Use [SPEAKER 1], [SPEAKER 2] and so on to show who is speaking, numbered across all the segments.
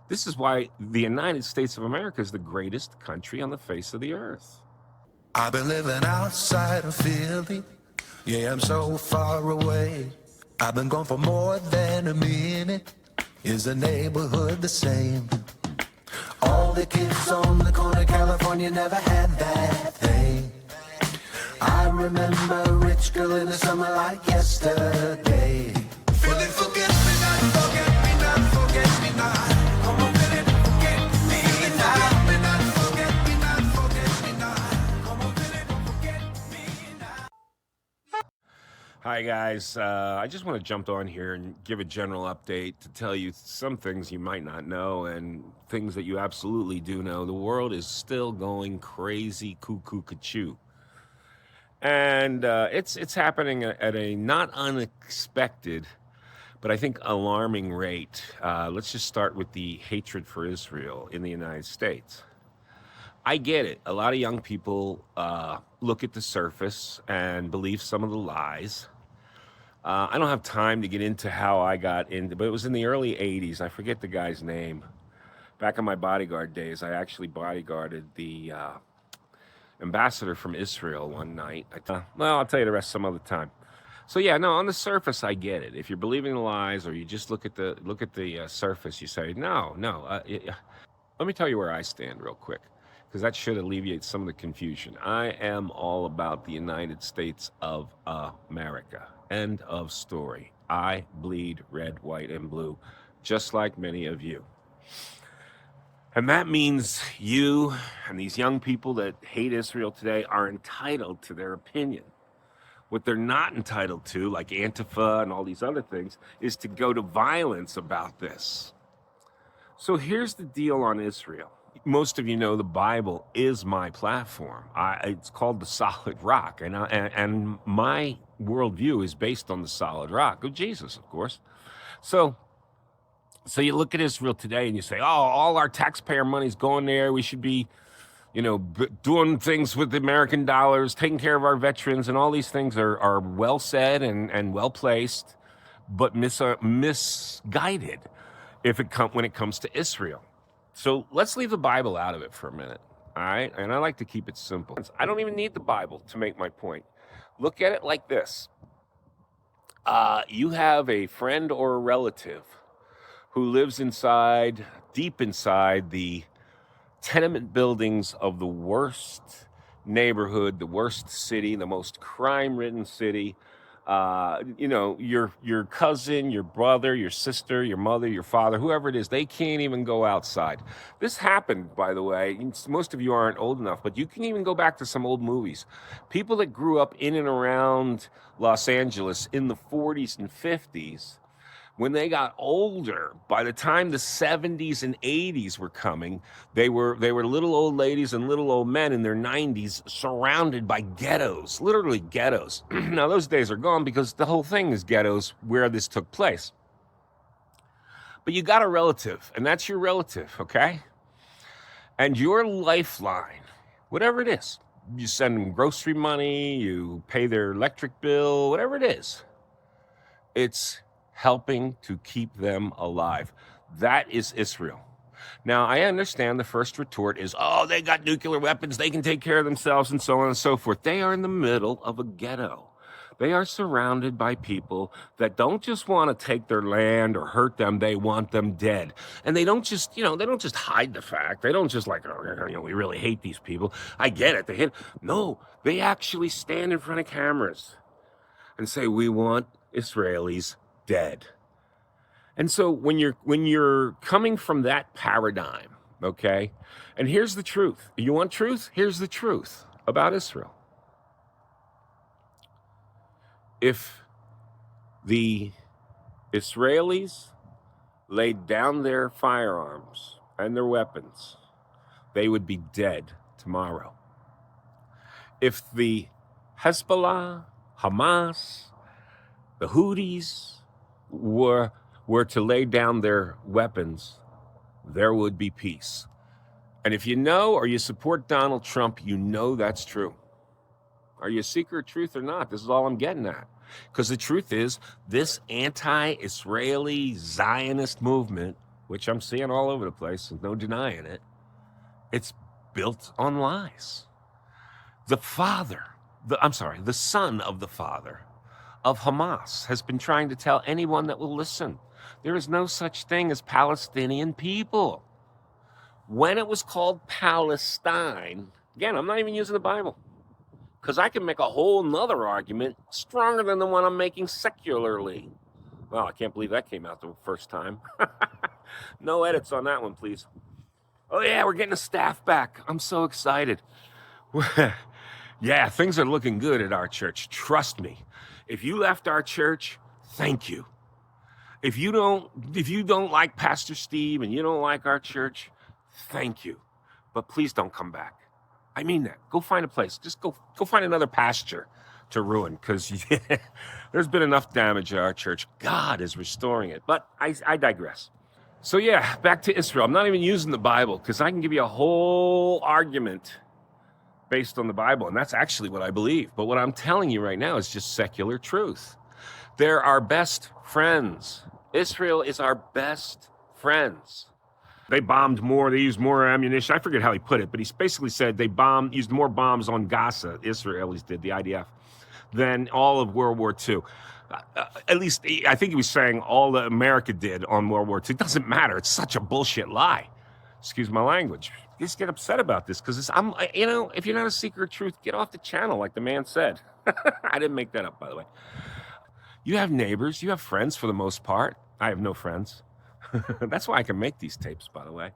[SPEAKER 1] This is why the United States of America is the greatest country on the face of the earth.
[SPEAKER 2] I've been living outside of Philly. Yeah, I'm so far away. I've been gone for more than a minute. Is the neighborhood the same? All the kids on the corner, California never had that thing. I remember a rich girl in the summer like yesterday. Philly, forget me not, forget me not, forget me not. Come on, Philly, forget me not. Forget me not, forget me not, forget me not. Come on, Philly, forget me not.
[SPEAKER 1] Hi, guys. I just want to jump on here and give a general update to tell you some things you might not know and things that you absolutely do know. The world is still going crazy cuckoo cuckoo. And it's happening at a not unexpected, but I think alarming rate. Let's just start with the hatred for Israel in the United States. I get it. A lot of young people look at the surface and believe some of the lies. I don't have time to get into how I got into, but it was in the early 80s. I forget the guy's name. Back in my bodyguard days, I actually bodyguarded the ambassador from Israel one night. Well, I'll tell you the rest some other time. So yeah, no, on the surface, I get it. If you're believing the lies, or you just look at the surface, you say, no. Let me tell you where I stand real quick, because that should alleviate some of the confusion. I am all about the United States of America. End of story. I bleed red, white, and blue, just like many of you. And that means you and these young people that hate Israel today are entitled to their opinion. What they're not entitled to, like Antifa and all these other things, is to go to violence about this. So here's the deal on Israel. Most of you know the Bible is my platform. It's called the Solid Rock, and my worldview is based on the solid rock of Jesus, of course. So you look at Israel today and you say, oh, all our taxpayer money's going there. We should be, doing things with the American dollars, taking care of our veterans, and all these things are well said and well placed, but misguided when it comes to Israel. So let's leave the Bible out of it for a minute, all right? And I like to keep it simple. I don't even need the Bible to make my point. Look at it like this. You have a friend or a relative who lives deep inside the tenement buildings of the worst neighborhood, the worst city, the most crime-ridden city. Your cousin, your brother, your sister, your mother, your father, whoever it is, they can't even go outside. This happened, by the way. Most of you aren't old enough, but you can even go back to some old movies. People that grew up in and around Los Angeles in the 40s and 50s, when they got older, by the time the 70s and 80s were coming, they were little old ladies and little old men in their 90s surrounded by ghettos, literally ghettos. Now, those days are gone because the whole thing is ghettos where this took place. But you got a relative, and that's your relative, okay? And your lifeline, whatever it is, you send them grocery money, you pay their electric bill, whatever it is, it's helping to keep them alive. That is Israel. Now, I understand the first retort is, oh, they got nuclear weapons, they can take care of themselves, and so on and so forth. They are in the middle of a ghetto. They are surrounded by people that don't just want to take their land or hurt them, they want them dead. And they don't just, they don't just hide the fact. They don't just we really hate these people. I get it. No, they actually stand in front of cameras and say, we want Israelis dead. And so when you're coming from that paradigm, okay, and here's the truth. You want truth? Here's the truth about Israel. If the Israelis laid down their firearms and their weapons, they would be dead tomorrow. If the Hezbollah, Hamas, the Houthis were to lay down their weapons, there would be peace. And if you know or you support Donald Trump, you know that's true. Are you a seeker of truth or not? This is all I'm getting at. Because the truth is, this anti-Israeli Zionist movement which I'm seeing all over the place, and no denying it, it's built on lies. The the son of the father of Hamas has been trying to tell anyone that will listen, there is no such thing as Palestinian people. When it was called Palestine, again, I'm not even using the Bible, because I can make a whole nother argument stronger than the one I'm making secularly. Well, I can't believe that came out the first time. No edits on that one, please. Oh yeah, we're getting the staff back. I'm so excited. Yeah, things are looking good at our church. Trust me. If you left our church, thank you. If you don't like Pastor Steve and you don't like our church, thank you. But please don't come back. I mean that. Go find a place. Just go find another pasture to ruin, because there's been enough damage at our church. God is restoring it. But I digress. So yeah, back to Israel. I'm not even using the Bible, because I can give you a whole argument based on the Bible, and that's actually what I believe. But what I'm telling you right now is just secular truth. They're our best friends. Israel is our best friends. They bombed more, they used more ammunition. I forget how he put it, but he basically said they used more bombs on Gaza, Israelis did, the IDF, than all of World War II. At least, I think he was saying all that America did on World War II. It doesn't matter. It's such a bullshit lie. Excuse my language. Just get upset about this, because if you're not a seeker of truth, get off the channel, like the man said. I didn't make that up, by the way. You have neighbors, you have friends for the most part. I have no friends. That's why I can make these tapes, by the way.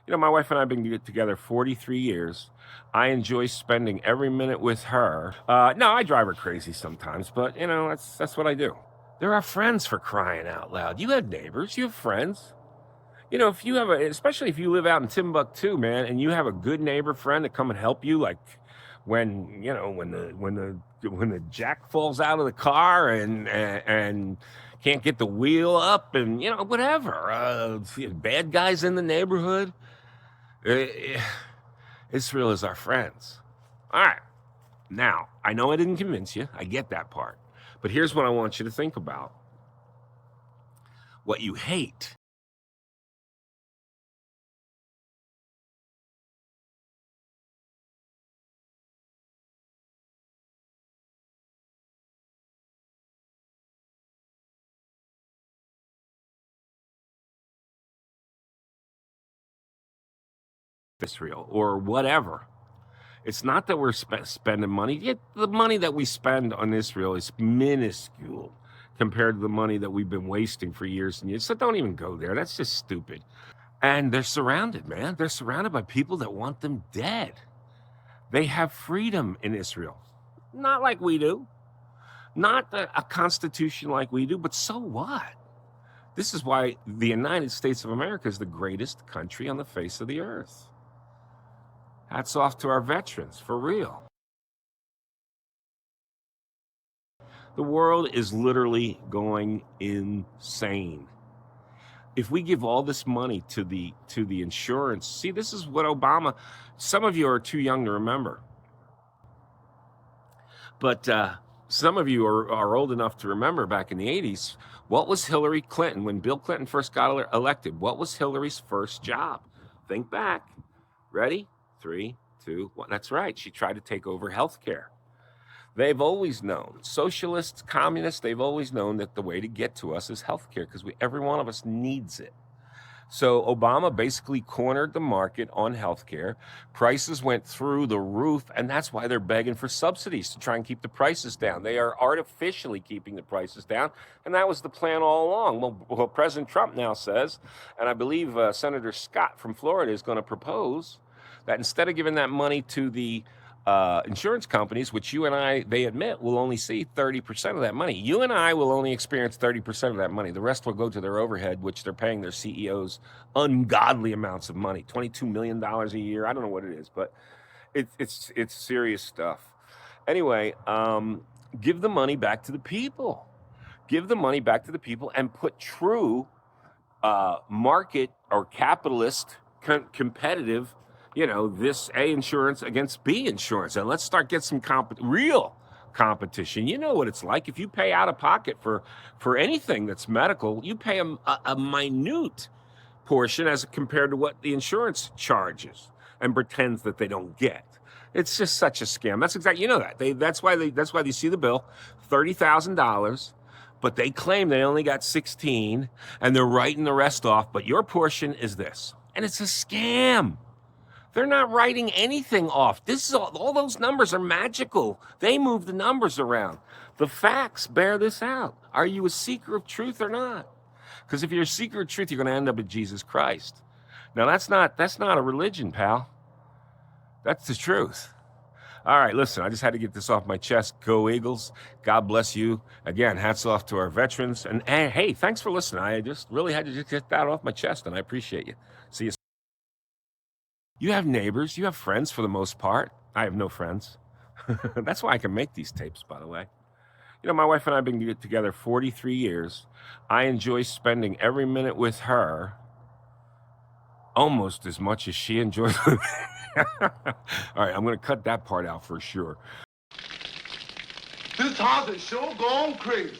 [SPEAKER 1] My wife and I have been together 43 years. I enjoy spending every minute with her. No, I drive her crazy sometimes, but, that's what I do. There are friends, for crying out loud. You have neighbors, you have friends. If you have especially if you live out in Timbuktu, man, and you have a good neighbor friend to come and help you, like when the jack falls out of the car and can't get the wheel up, and whatever, bad guys in the neighborhood. Israel is our friends. All right. Now, I know I didn't convince you. I get that part. But here's what I want you to think about. What you hate Israel or whatever. It's not that we're spending money. Yet the money that we spend on Israel is minuscule compared to the money that we've been wasting for years and years. So don't even go there. That's just stupid. And they're surrounded, man. They're surrounded by people that want them dead. They have freedom in Israel. Not like we do. Not a constitution like we do, but so what? This is why the United States of America is the greatest country on the face of the earth. Hats off to our veterans, for real. The world is literally going insane. If we give all this money to the insurance, see, this is what some of you are too young to remember. But some of you are old enough to remember back in the 80s, what was Hillary Clinton, when Bill Clinton first got elected, what was Hillary's first job? Think back. Ready? 3, 2, 1. That's right. She tried to take over healthcare. They've always known, socialists, communists, they've always known that the way to get to us is healthcare, because every one of us needs it. So Obama basically cornered the market on healthcare. Prices went through the roof, and that's why they're begging for subsidies to try and keep the prices down. They are artificially keeping the prices down, and that was the plan all along. Well, President Trump now says, and I believe Senator Scott from Florida is going to propose, that instead of giving that money to the insurance companies, which you and I, they admit, will only see 30% of that money. You and I will only experience 30% of that money. The rest will go to their overhead, which they're paying their CEOs ungodly amounts of money, $22 million a year. I don't know what it is, but it's serious stuff. Anyway, give the money back to the people. Give the money back to the people and put true market or capitalist competitive, this A insurance against B insurance. And let's start get some real competition. You know what it's like. If you pay out of pocket for anything that's medical, you pay a minute portion as compared to what the insurance charges and pretends that they don't get. It's just such a scam. That's exactly, you know that. That's why they see the bill, $30,000, but they claim they only got 16 and they're writing the rest off, but your portion is this. And it's a scam. They're not writing anything off. This is all those numbers are magical. They move the numbers around. The facts bear this out. Are you a seeker of truth or not? Because if you're a seeker of truth, you're going to end up with Jesus Christ. Now, that's not a religion, pal. That's the truth. All right, listen, I just had to get this off my chest. Go Eagles. God bless you. Again, hats off to our veterans. And hey, thanks for listening. I just really had to just get that off my chest, and I appreciate you. See you. You have neighbors. You have friends for the most part. I have no friends. That's why I can make these tapes, by the way. You know, my wife and I have been together 43 years. I enjoy spending every minute with her almost as much as she enjoys with me. All right, I'm going to cut that part out for sure.
[SPEAKER 3] This house is sure gone crazy.